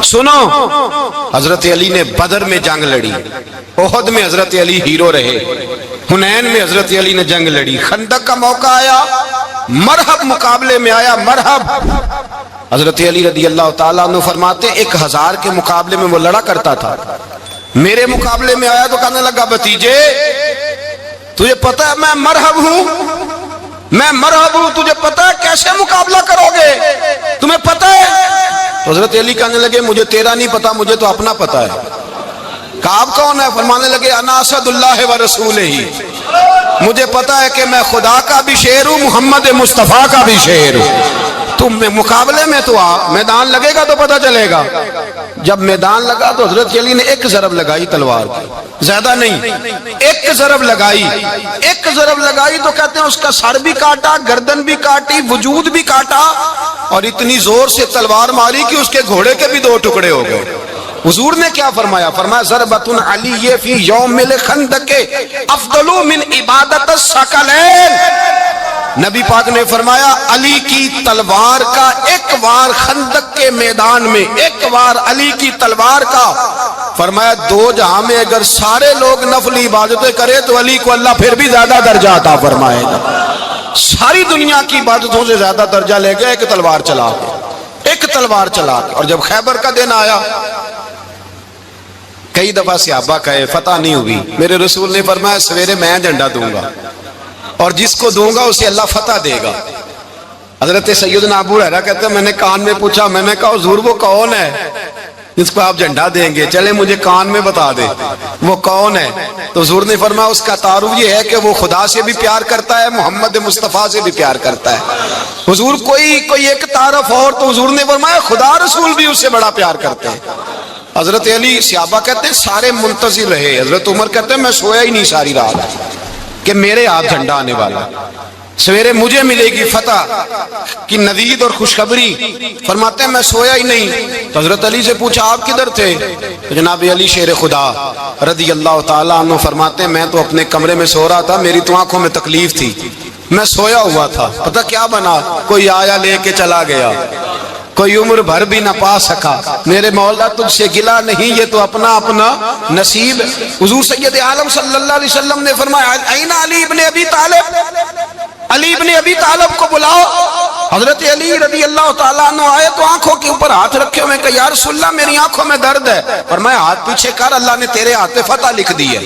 سنو، حضرت علی نے بدر میں جنگ لڑی، احد میں حضرت علی ہیرو رہے، حنین میں حضرت علی نے جنگ لڑی، خندق کا موقع آیا، مرحب مقابلے میں آیا، مرحب۔ حضرت علی رضی اللہ تعالیٰ عنہ فرماتے 1000 کے مقابلے میں وہ لڑا کرتا تھا، میرے مقابلے میں آیا تو کہنے لگا بھتیجے تجھے پتہ ہے میں مرحب ہوں، میں مرحب ہوں، تجھے پتہ ہے کیسے مقابلہ کرو گے، تمہیں پتہ ہے؟ حضرت علی کہنے لگے مجھے تیرا نہیں پتا، مجھے تو اپنا پتا ہے۔ کعب کون ہے؟ فرمانے لگے انا اسد اللہ و رسولہ ہی، مجھے پتا ہے کہ میں خدا کا بھی شیر ہوں، محمد مصطفیٰ کا بھی شیر ہوں۔ تم مقابلے میں تو آ، میدان لگے گا تو پتا چلے گا۔ جب میدان لگا تو حضرت علی نے ایک ضرب لگائی تلوار کی، زیادہ نہیں، ایک ضرب لگائی، ایک ضرب لگائی تو کہتے ہیں اس کا سر بھی کاٹا، گردن بھی کاٹی، وجود بھی کاٹا، اور اتنی زور سے تلوار ماری کہ اس کے گھوڑے کے بھی 2 ٹکڑے ہو گئے۔ حضور نے کیا فرمایا؟ فرمایا ضربۃ علی فی یوم الخندق افضل من عبادت الثقلین۔ نبی پاک نے فرمایا علی کی تلوار کا ایک وار خندق کے میدان میں، ایک وار علی کی تلوار کا، فرمایا 2 جہاں میں اگر سارے لوگ نفل عبادتیں کرے تو علی کو اللہ پھر بھی زیادہ درجہ عطا فرمائے گا۔ ساری دنیا کی عبادتوں سے زیادہ درجہ لے گئے ایک تلوار چلا کے، ایک تلوار چلا کے۔ اور جب خیبر کا دن آیا، کئی دفعہ صحابہ کہے فتح نہیں ہوئی، میرے رسول نے فرمایا سویرے میں جھنڈا دوں گا اور جس کو دوں گا اسے اللہ فتح دے گا۔ حضرت سیدنا ابو ہریرہ کہتے ہیں میں نے کان میں پوچھا، میں نے کہا حضور وہ کون ہے جس کو آپ جھنڈا دیں گے؟ چلے مجھے کان میں بتا دے وہ کون ہے۔ تو حضور نے فرمایا اس کا تعارف یہ ہے کہ وہ خدا سے بھی پیار کرتا ہے، محمد مصطفیٰ سے بھی پیار کرتا ہے۔ حضور کوئی ایک تعارف اور، تو حضور نے فرمایا خدا رسول بھی اس سے بڑا پیار کرتے ہیں۔ حضرت علی، صحابہ کہتے ہیں سارے منتظر رہے، حضرت عمر کہتے ہیں میں سویا ہی نہیں ساری رات کہ میرے ہاتھ جھنڈا آنے والا، سویرے مجھے ملے گی فتح کی نوید اور خوشخبری۔ فرماتے ہیں میں سویا ہی نہیں۔ تو حضرت علی سے پوچھا آپ کدھر تھے؟ جناب علی شیر خدا رضی اللہ تعالیٰ عنہ فرماتے ہیں میں تو اپنے کمرے میں سو رہا تھا، میری تو آنکھوں میں تکلیف تھی، میں سویا ہوا تھا، پتہ کیا بنا؟ کوئی آیا لے کے چلا گیا، کوئی عمر بھر بھی نہ پا سکا۔ میرے مولا تجھ سے گلا نہیں، یہ تو اپنا اپنا نصیب۔ حضور سید عالم صلی اللہ علیہ وسلم نے فرمایا این علی ابن ابی طالب، علی ابن ابی طالب کو بلاؤ۔ حضرت علی رضی اللہ تعالیٰ عنہ آئے تو آنکھوں کے اوپر ہاتھ رکھے ہوئے کہ یا رسول اللہ میری آنکھوں میں درد ہے۔ فرمایا ہاتھ پیچھے کر، اللہ نے تیرے ہاتھ پہ فتح لکھ دی ہے،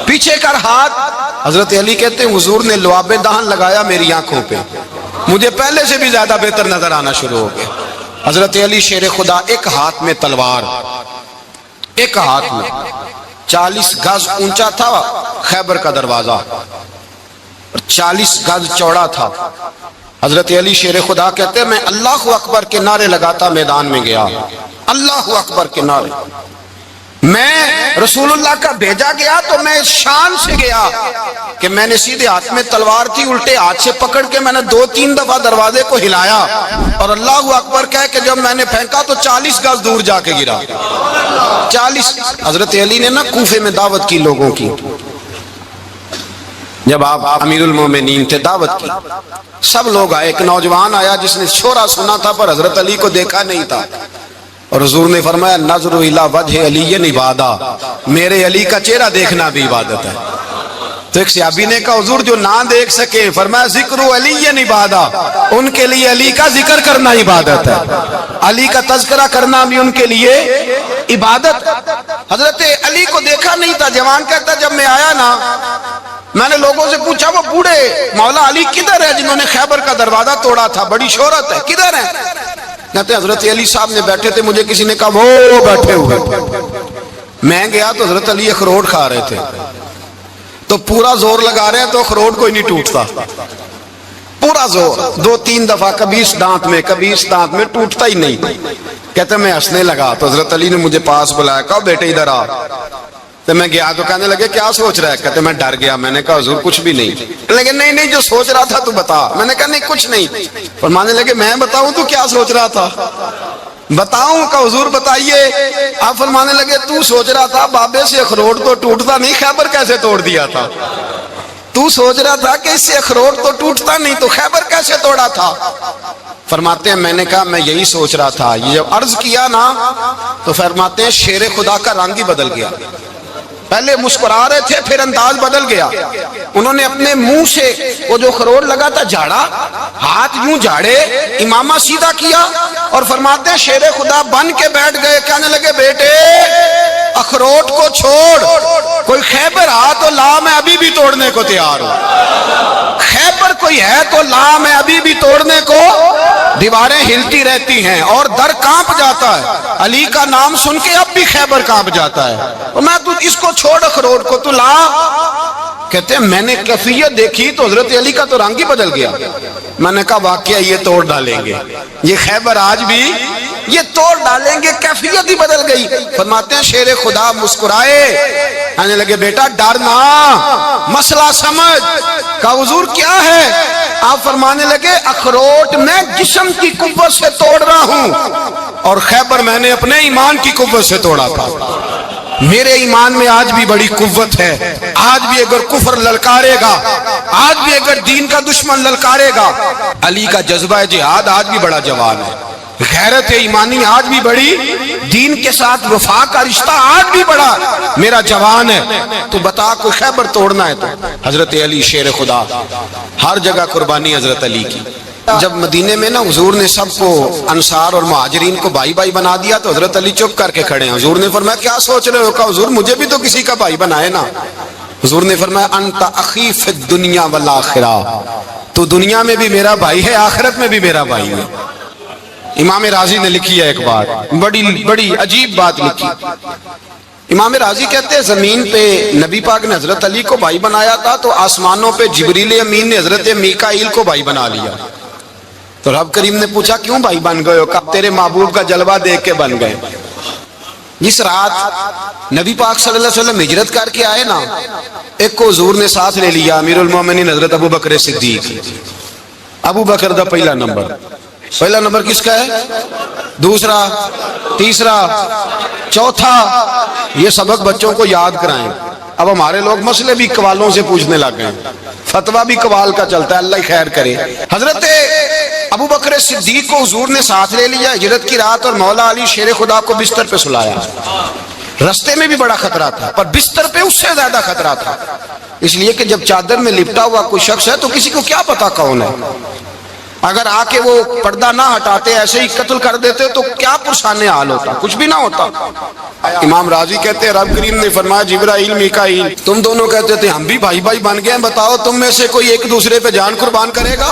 پیچھے کر ہاتھ۔ حضرت علی کہتے ہیں حضور نے لعاب دہن لگایا میری آنکھوں پہ، مجھے پہلے سے بھی زیادہ بہتر نظر آنا شروع ہو گیا۔ حضرت علی شیر خدا ایک ہاتھ میں تلوار، ایک ہاتھ میں 40 گز اونچا تھا خیبر کا دروازہ، 40 گز چوڑا تھا۔ حضرت علی شیر خدا کہتے ہیں میں اللہ اکبر کے نعرے لگاتا میدان میں گیا، اللہ اکبر کے نعرے۔ میں رسول اللہ کا بھیجا گیا تو میں شان سے گیا کہ میں نے سیدھے ہاتھ میں تلوار تھی، الٹے ہاتھ سے پکڑ کے میں نے 2-3 دفعہ دروازے کو ہلایا اور اللہ اکبر کہہ کہ جب میں نے پھینکا تو 40 گز دور جا کے گرا۔ 40۔ حضرت علی نے نا کوفے میں دعوت کی لوگوں کی، جب آپ امیر المومنین تھے دعوت کی، سب لوگ آئے۔ ایک نوجوان آیا جس نے شورا سنا تھا پر حضرت علی کو دیکھا نہیں تھا، اور حضور نے فرمایا نظر الی وجہ علی عبادہ، میرے علی کا چہرہ دیکھنا بھی عبادت ہے۔ تو ایک صحابی نے کہا حضور جو نہ دیکھ سکے، فرمایا ذکر علی عبادہ، ان کے لیے علی کا ذکر کرنا عبادت ہے، علی کا تذکرہ کرنا بھی ان کے لیے عبادت۔ حضرت علی کو دیکھا نہیں تھا، جوان کہتا جب میں آیا نا میں نے لوگوں سے پوچھا وہ بوڑھے مولا علی کدھر ہے جنہوں نے خیبر کا دروازہ توڑا تھا، بڑی شہرت ہے، کدھر ہے؟ کہتے ہیں حضرت علی صاحب نے بیٹھے تھے، مجھے کسی نے کہا وہ بیٹھے ہوئے۔ میں گیا تو حضرت علی اخروٹ کھا رہے تھے، تو پورا زور لگا رہے ہیں تو اخروٹ کوئی نہیں ٹوٹتا، پورا زور 2-3 دفعہ، کبھی اس دانت میں کبھی اس دانت میں، ٹوٹتا ہی نہیں۔ کہتے میں ہنسنے لگا تو حضرت علی نے مجھے پاس بلایا، کہا بیٹے ادھر آ۔ تو میں گیا تو کہنے لگے کیا سوچ رہا ہے؟ کہتے میں ڈر گیا، میں نے کہا حضور کچھ بھی نہیں۔ لیکن نہیں جو سوچ رہا تھا تو بتا۔ میں نے کہا نہیں کچھ نہیں۔ فرمانے لگے میں بتاؤں تو کیا سوچ رہا تھا؟ بتاؤں؟ کہ حضور بتائیے۔ آپ فرمانے لگے تو سوچ رہا تھا بابے سے اخروٹ تو ٹوٹتا نہیں، خیبر کیسے توڑ دیا تھا؟ تو سوچ رہا تھا کہ اس سے اخروٹ تو ٹوٹتا نہیں، تو خیبر کیسے توڑا تھا؟ فرماتے ہیں میں نے کہا میں یہی سوچ رہا تھا۔ یہ جب عرض کیا نا تو فرماتے ہیں شیر خدا کا رنگ ہی بدل گیا، پہلے مسکرا رہے تھے پھر انداز بدل گیا۔ انہوں نے اپنے منہ سے وہ جو خروٹ لگا تھا جھاڑا، ہاتھ یوں جھاڑے، امامہ سیدھا کیا اور فرماتے ہیں شیر خدا بن کے بیٹھ گئے، کہنے لگے بیٹے اخروٹ کو چھوڑ، کوئی خیبر آ تو لا، میں ابھی بھی توڑنے کو تیار ہوں۔ خیبر کوئی ہے تو لا، میں ابھی بھی توڑنے کو۔ دیواریں ہلتی رہتی ہیں اور در کانپ جاتا ہے، علی کا نام سن کے اب بھی خیبر کانپ جاتا ہے، اور میں تو اس کو چھوڑ اخروٹ کو تو لا۔ کہتے ہیں میں نے کیفیت دیکھی تو حضرت علی کا تو رنگ ہی بدل گیا۔ میں نے کہا واقعہ یہ توڑ ڈالیں گے، یہ خیبر آج بھی یہ توڑ ڈالیں گے، کیفیت ہی بدل گئی۔ فرماتے ہیں شیر خدا مسکرائے، کہنے لگے بیٹا ڈرنا، مسئلہ سمجھ۔ کہا حضور کیا ہے؟ آپ فرمانے لگے اخروٹ میں جسم کی قوت سے توڑ رہا ہوں اور خیبر میں نے اپنے ایمان کی قوت سے توڑا تھا۔ میرے ایمان میں آج بھی بڑی قوت ہے، آج بھی اگر کفر للکارے گا، آج بھی اگر دین کا دشمن للکارے گا، علی کا جذبہ جہاد آج بھی بڑا جوان ہے، غیرت ایمانی آج بھی بڑی، دین کے ساتھ وفا کا رشتہ آج بھی بڑا میرا جوان ہے۔ تو بتا کوئی خیبر توڑنا ہے تو حضرت علی شیر خدا، ہر جگہ قربانی حضرت علی کی۔ جب مدینے میں نا حضور نے سب کو انصار اور مہاجرین کو بھائی بھائی بنا دیا تو حضرت علی چپ کر کے کھڑے ہیں۔ حضور نے فرمایا کیا سوچ رہے ہو؟ کہا حضور مجھے بھی تو کسی کا بھائی بنائے نا۔ حضور نے فرمایا انت اخی فی الدنیا والآخرہ، تو دنیا میں بھی میرا بھائی ہے، آخرت میں بھی میرا بھائی ہے۔ امام راضی نے لکھی ہے ایک بات، بڑی عجیب بات لکھی۔ امام راضی کہتے ہیں زمین پہ نبی پاک نے حضرت علی کو بھائی بنایا تھا تو آسمانوں پہ جبریل امین نے حضرت میکائیل کو بھائی بنا لیا۔ تو رب کریم نے پوچھا کیوں بھائی بن گئے ہو؟ کہا تیرے محبوب کا جلوہ دیکھ کے بن گئے۔ جس رات نبی پاک صلی اللہ علیہ وسلم ہجرت کر کے آئے نا، ایک کو حضور نے ساتھ لے لیا، امیر المومنین حضرت ابو بکر صدیق۔ ابو بکر دا پہلا نمبر کس کا ہے؟ دوسرا، تیسرا، چوتھا، یہ سبق بچوں کو یاد کرائیں۔ اب ہمارے لوگ مسئلے بھی قوالوں سے پوچھنے لگ گئے، فتویٰ بھی قوال کا چلتا ہے، اللہ خیر کرے۔ حضرت ابو بکر صدیق کو حضور نے ساتھ لے لیا ہجرت کی رات، اور مولا علی شیر خدا کو بستر پہ سلایا۔ رستے میں بھی بڑا خطرہ تھا پر بستر پہ اس سے زیادہ خطرہ تھا، اس لیے کہ جب چادر میں لپٹا ہوا کوئی شخص ہے تو کسی کو کیا پتا کون ہے، اگر آ کے وہ پردہ نہ ہٹاتے ایسے ہی قتل کر دیتے تو کیا پرسان حال ہوتا، کچھ بھی نہ ہوتا۔ امام راضی کہتے ہیں رب کریم نے فرمایا جبرائیل میکائیل تم دونوں کہتے تھے ہم بھی بھائی بھائی بن گئے ہیں، بتاؤ تم میں سے کوئی ایک دوسرے پہ جان قربان کرے گا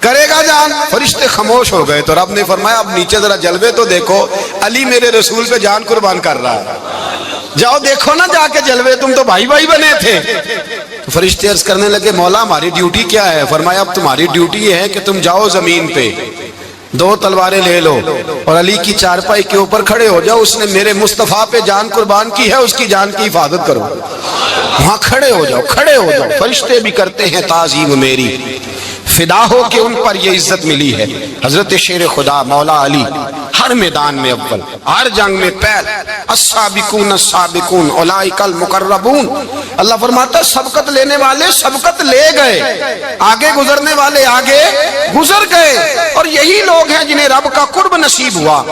جان؟ فرشتے خاموش ہو گئے تو رب نے فرمایا اب نیچے ذرا جلوے تو دیکھو، علی میرے رسول پہ جان قربان کر رہا ہے، جاؤ دیکھو نا جا کے جلوے، تم تو بھائی بھائی بنے تھے۔ تو فرشتے عرض کرنے لگے مولا ہماری ڈیوٹی کیا ہے؟ فرمایا اب تمہاری ڈیوٹی یہ ہے کہ تم جاؤ زمین پہ، 2 تلواریں لے لو اور علی کی چارپائی کے اوپر کھڑے ہو جاؤ، اس نے میرے مصطفیٰ پہ جان قربان کی ہے، اس کی جان کی حفاظت کرو۔ وہاں کھڑے ہو جاؤ۔ فرشتے بھی کرتے ہیں تعظیم میری، فدا ہو کہ ان پر یہ عزت ملی ہے۔ حضرت شیر خدا مولا علی ہر میدان میں اول، ہر جنگ میں پہل، السابقون السابقون اولئک المقربون۔ اللہ فرماتا ہے سبقت لینے والے سبقت لے گئے، آگے گزرنے والے آگے گزر گئے، اور یہی لوگ ہیں جنہیں رب کا قرب نصیب ہوا۔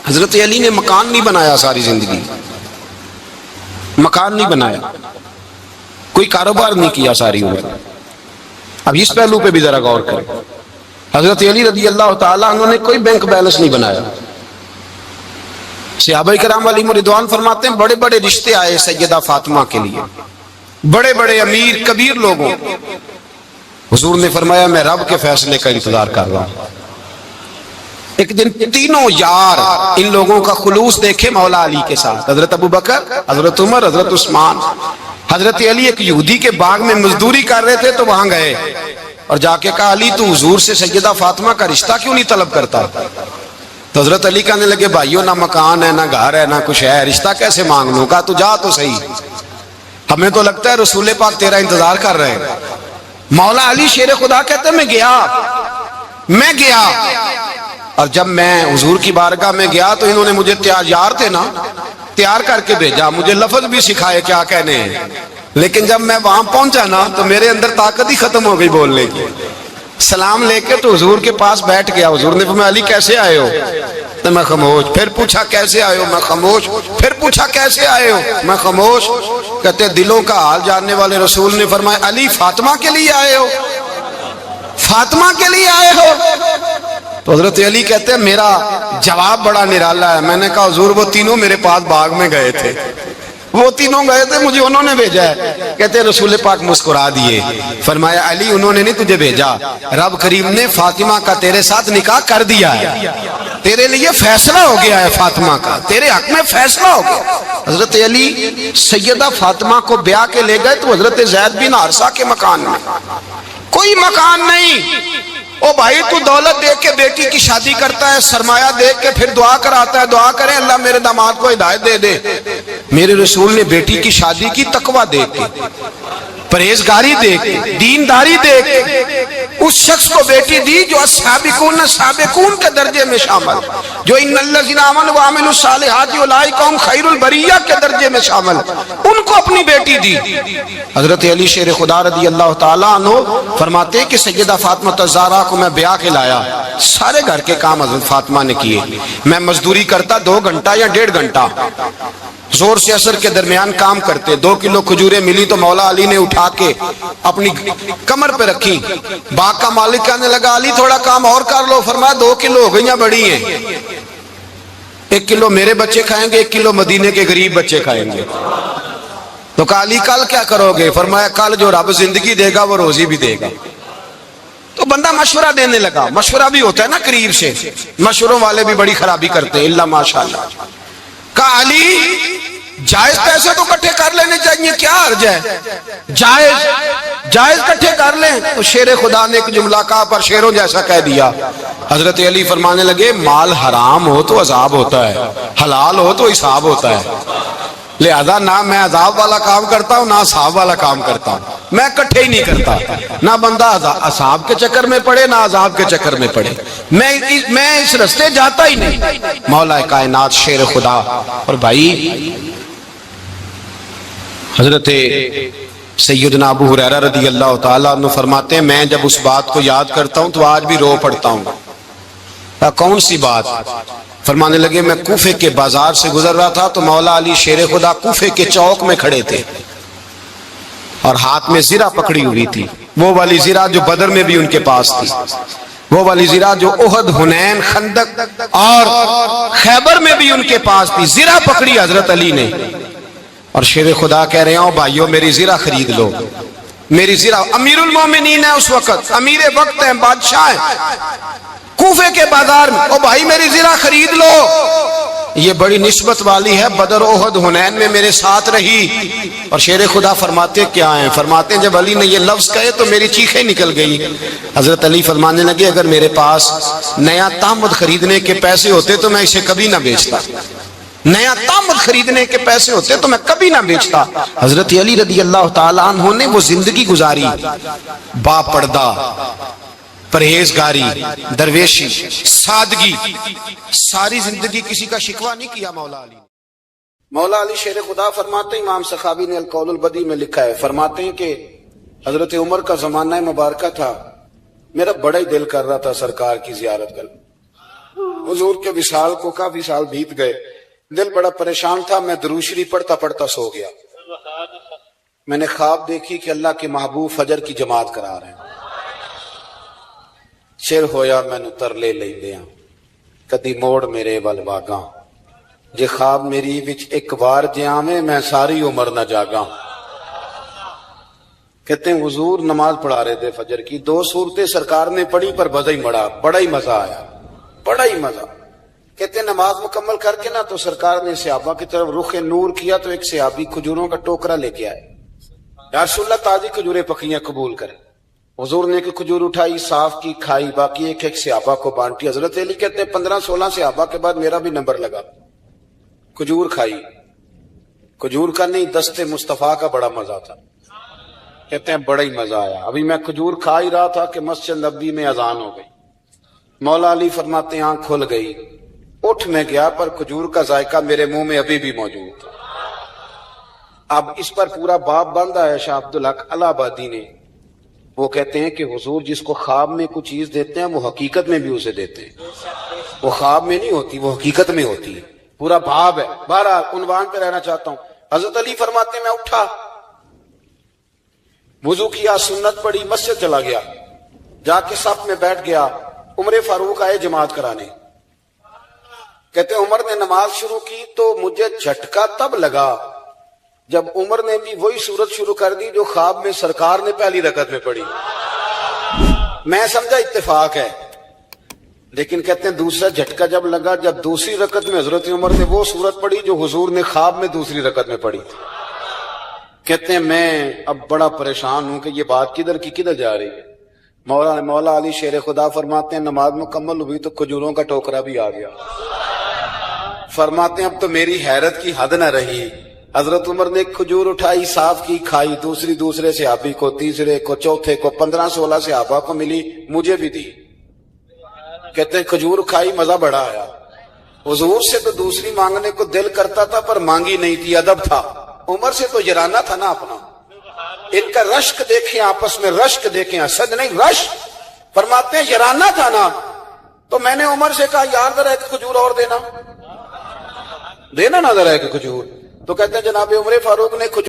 حضرت علی نے مکان نہیں بنایا، ساری زندگی مکان نہیں بنایا، کوئی کاروبار نہیں کیا ساری عمر۔ اب اس پہلو پہ بھی ذرا غور کریں، حضرت علی رضی اللہ تعالیٰ انہوں نے کوئی بینک بیلنس نہیں بنایا۔ صحابہ کرام علیہم رضوان فرماتے ہیں بڑے بڑے رشتے آئے سیدہ فاطمہ کے لیے، بڑے بڑے امیر کبیر لوگوں، حضور نے فرمایا میں رب کے فیصلے کا انتظار کر رہا ہوں۔ ایک دن تینوں یار ان لوگوں کا خلوص دیکھے مولا علی کے ساتھ، حضرت ابو بکر، حضرت عمر، حضرت عثمان۔ حضرت علی ایک یہودی کے باغ میں مزدوری کر رہے تھے تو وہاں گئے اور جا کے کہا علی تو حضور سے سیدہ فاطمہ کا رشتہ کیوں نہیں طلب کرتا؟ تو حضرت علی کہنے لگے بھائیو نہ مکان ہے نہ گھر ہے نہ کچھ ہے، رشتہ کیسے مانگ لوں؟ کہا تو جا تو صحیح، ہمیں تو لگتا ہے رسول پاک تیرا انتظار کر رہے ہیں۔ مولا علی شیر خدا کہتے ہیں میں گیا اور جب میں حضور کی بارگاہ میں گیا تو انہوں نے مجھے یار تھے نا، تیار کر کے بھیجا، مجھے لفظ بھی سکھائے کیا کہنے ہیں۔ لیکن جب میں وہاں پہنچا نا تو میرے اندر طاقت ہی ختم ہو گئی بولنے کی. سلام لے کے تو حضور کے پاس بیٹھ گیا. حضور نے فرمایا علی کیسے آئے ہو؟ تو میں خاموش. پھر پوچھا کیسے آئے ہو؟ میں خاموش. پھر پوچھا کیسے آئے ہو؟ میں خاموش. کہتے دلوں کا حال جاننے والے رسول نے فرمایا علی فاطمہ کے لیے آئے ہو؟ فاطمہ کے لیے آئے ہو؟ تو حضرت علی کہتے ہیں میرا جواب بڑا نرالا ہے. میں نے کہا حضور وہ تینوں میرے پاس باغ میں گئے تھے, وہ تینوں گئے تھے, مجھے انہوں نے بھیجا ہے. کہتے ہیں رسول پاک مسکرا دیے, فرمایا علی انہوں نے نہیں تجھے بھیجا, رب کریم نے فاطمہ کا تیرے ساتھ نکاح کر دیا ہے, تیرے لیے فیصلہ ہو گیا ہے فاطمہ کا, تیرے حق میں فیصلہ ہو گیا. حضرت علی سیدہ فاطمہ کو بیاہ کے لے گئے تو حضرت زید بن حارثہ کے مکان میں, کوئی مکان نہیں. او بھائی تو دولت دیکھ کے بیٹی کی شادی کرتا ہے, سرمایہ دیکھ کے پھر دعا کراتا ہے, دعا کریں اللہ میرے داماد کو ہدایت دے دے. میرے رسول نے بیٹی کی شادی کی تقوی دیکھ کے, پرہیزگاری دیکھ کے, دینداری دیکھ کے اس شخص کو بیٹی دی جو السابقون سابقون کے درجے میں شامل, جو ان الذین آمنوا وعملوا الصالحات اولئک هم خیر البریہ کے درجے میں شامل, ان کو اپنی بیٹی دی. حضرت علی شیر خدا رضی اللہ تعالیٰ عنہ فرماتے ہیں کہ سیدہ فاطمہ الزہرا کو میں بیاہ کے لایا, سارے گھر کے کام حضرت فاطمہ نے کیے. میں مزدوری کرتا 2 گھنٹہ یا 1.5 گھنٹہ, زور سے عصر کے درمیان کام کرتے. 2 کلو کھجوریں ملی تو مولا علی نے اٹھا کے اپنی کمر پہ رکھی. باغ کا مالک کہنے لگا علی تھوڑا کام اور کر لو. فرمایا 2 کلو ہو گئیں بڑی ہیں, 1 کلو میرے بچے کھائیں گے, 1 کلو مدینے کے غریب بچے کھائیں گے. تو کہا علی کل کیا کرو گے؟ فرمایا کل جو رب زندگی دے گا وہ روزی بھی دے گا. تو بندہ مشورہ دینے لگا. مشورہ بھی ہوتا ہے نا قریب سے, مشوروں والے بھی بڑی خرابی کرتے ہیں اللہ ماشاءاللہ. کہا علی جائز پیسے تو کٹھے کر لینے چاہیے, کیا حرج ہے, جائز کٹھے کر لیں. تو شیر خدا نے ایک جملہ کہا پر شیروں جیسا کہہ دیا. حضرت علی فرمانے لگے مال حرام ہو تو عذاب ہوتا ہے, حلال ہو تو حساب ہوتا ہے. لہذا نہ میں عذاب والا کام کرتا ہوں نہ حساب والا کام کرتا ہوں, میں کٹھے ہی نہیں کرتا. نہ بندہ حساب کے چکر میں پڑے نہ عذاب کے چکر میں پڑے, میں اس رستے جاتا ہی نہیں. مولا کائنات شیر خدا. اور بھائی حضرت سیدنا ابو ہریرہ رضی اللہ تعالیٰ عنہ فرماتے ہیں میں جب اس بات کو یاد کرتا ہوں تو آج بھی رو پڑتا ہوں. کون سی بات؟ فرمانے لگے میں کوفے کے بازار سے گزر رہا تھا تو مولا علی شیر خدا کوفے کے چوک میں کھڑے تھے اور ہاتھ میں زرہ پکڑی ہوئی تھی, وہ والی زرہ جو بدر میں بھی ان کے پاس تھی, وہ والی زرہ جو احد, حنین, خندق اور خیبر میں بھی ان کے پاس تھی. زرہ پکڑی حضرت علی نے اور شیر خدا کہہ رہے ہیں بھائیو میری زرہ خرید لو. میری زرہ, امیر المومنین ہے اس وقت, امیر وقت ہیں, بادشاہ ہیں کوفے کے بازار میں, او بھائی میری زرہ خرید لو. یہ بڑی نسبت والی ہے, بدر احد حنین میں میرے ساتھ رہی. اور شیر خدا فرماتے کیا ہیں؟ فرماتے ہیں جب علی نے یہ لفظ کہے تو میری چیخیں نکل گئی. حضرت علی فرمانے لگے اگر میرے پاس نیا تامد خریدنے کے پیسے ہوتے تو میں اسے کبھی نہ بیچتا, نیا تامد خریدنے کے پیسے ہوتے تو میں کبھی نہ بیچتا. حضرت علی رضی اللہ تعالیٰ عنہ نے وہ زندگی گزاری, با پردہ, پرہیزگاری, درویشی, سادگی, ساری زندگی کسی کا شکوہ نہیں کیا مولا علی. مولا علی شیر خدا فرماتے ہیں, امام سخاوی نے القول البدی میں لکھا ہے, فرماتے ہیں کہ حضرت عمر کا زمانہ مبارکہ تھا, میرا بڑا ہی دل کر رہا تھا سرکار کی زیارت کر. حضور کے وصال کو کافی سال بیت گئے, دل بڑا پریشان تھا. میں درود شریف پڑھتا پڑھتا سو گیا. میں نے خواب دیکھی کہ اللہ کے محبوب فجر کی جماعت کرا رہے ہیں. شیر ہویا مینو ترلے لیندیاں کدی موڑ میرے ول واگاں, جے خواب میری وچ ایک بار جے آویں میں ساری عمر نہ جاگاں. کہتے ہیں حضور نماز پڑھا رہے تھے فجر کی, 2 صورتیں سرکار نے پڑھی پر بڑا ہی مزہ آیا, بڑا ہی مزہ. کہتے ہیں نماز مکمل کر کے نا تو سرکار نے صحابہ کی طرف رخ نور کیا تو ایک صحابی کھجوروں کا ٹوکرا لے کے آئے. یا رسول اللہ تازی کھجوریں پکیاں قبول کریں. حضور نے ایک کھجور اٹھائی, صاف کی, کھائی, باقی ایک صحابہ کو بانٹی. حضرت علی کہتے ہیں 15-16 صحابہ کے بعد میرا بھی نمبر لگا. کھجور کھائی, کھجور کا نہیں دست مصطفیٰ کا بڑا مزہ تھا. کہتے ہیں بڑا ہی مزہ آیا. ابھی میں کھجور کھا ہی رہا تھا کہ مسجد نبوی میں اذان ہو گئی. مولا علی فرماتے ہیں آنکھ کھل گئی, اٹھ میں گیا پر کھجور کا ذائقہ میرے منہ میں ابھی بھی موجود تھا. اب اس پر پورا باب باندھا ہے شاہ عبدالحق الہ آبادی نے. وہ کہتے ہیں کہ حضور جس کو خواب میں کوئی چیز دیتے ہیں وہ حقیقت میں بھی اسے دیتے ہیں. وہ خواب میں نہیں ہوتی، وہ حقیقت میں ہوتی ہے. پورا باب ہے. بہرحال عنوان پہ رہنا چاہتا ہوں. حضرت علی فرماتے ہیں میں اٹھا، وضو کیا، سنت پڑھی، مسجد چلا گیا، جا کے صف میں بیٹھ گیا. عمر فاروق آئے جماعت کرانے. کہتے ہیں عمر نے نماز شروع کی تو مجھے جھٹکا تب لگا جب عمر نے بھی وہی صورت شروع کر دی جو خواب میں سرکار نے پہلی رکعت میں پڑھی. میں سمجھا اتفاق ہے، لیکن کہتے ہیں دوسرا جھٹکا جب لگا جب دوسری رکعت میں حضرت عمر نے وہ صورت پڑھی جو حضور نے خواب میں دوسری رکعت میں پڑھی تھی. کہتے ہیں میں اب بڑا پریشان ہوں کہ یہ بات کدھر کی کدھر جا رہی ہے. مولا علی شیر خدا فرماتے ہیں نماز مکمل ہوئی تو کھجوروں کا ٹوکرا بھی آ گیا. فرماتے ہیں اب تو میری حیرت کی حد نہ رہی. حضرت عمر نے ایک کھجور اٹھائی، صاف کی، کھائی، دوسرے صحابی کو، تیسرے کو، چوتھے کو، 15-16 صحابہ کو ملی، مجھے بھی دی. کہتے ہیں کھجور کھائی، مزہ بڑا آیا. حضور سے تو دوسری مانگنے کو دل کرتا تھا پر مانگی نہیں تھی، ادب تھا. عمر سے تو یرانہ تھا نا اپنا. ان کا رشک دیکھیں، آپس میں رشک دیکھیں، حسد نہیں رشک. فرماتے ہیں یرانہ تھا نا، تو میں نے عمر سے کہا یار ذرا ایک کھجور اور دینا نا ذرا ایک کھجور. تو کہتے ہیں جناب عمر فاروق نے کھجور